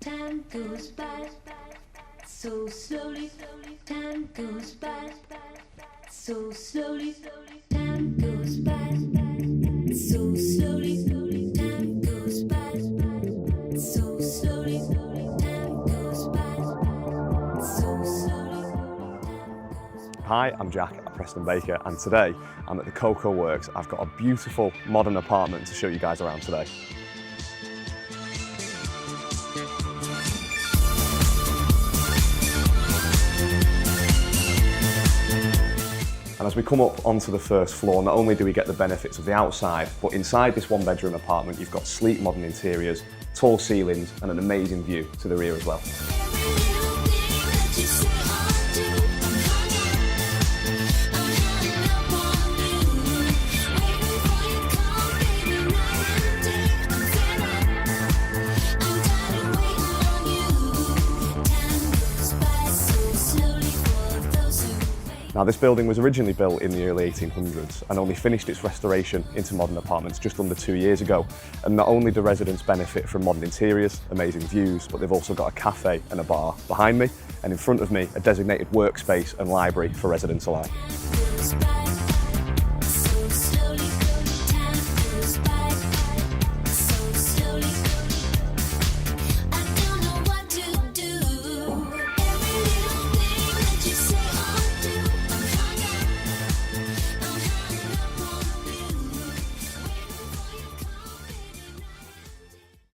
time goes by so slowly, time goes by so slowly, time goes by so slowly, time goes by so slowly, time goes by so slowly. Hi, I'm Jack at Preston Baker, and today I'm at the Cocoa Works. I've got a beautiful modern apartment to show you guys around today. And as we come up onto the first floor, not only do we get the benefits of the outside, but inside this one-bedroom apartment, you've got sleek modern interiors, tall ceilings, and an amazing view to the rear as well. Now, this building was originally built in the early 1800s and only finished its restoration into modern apartments just under 2 years ago. And not only do residents benefit from modern interiors, amazing views, but they've also got a cafe and a bar behind me, and in front of me, a designated workspace and library for residents alike.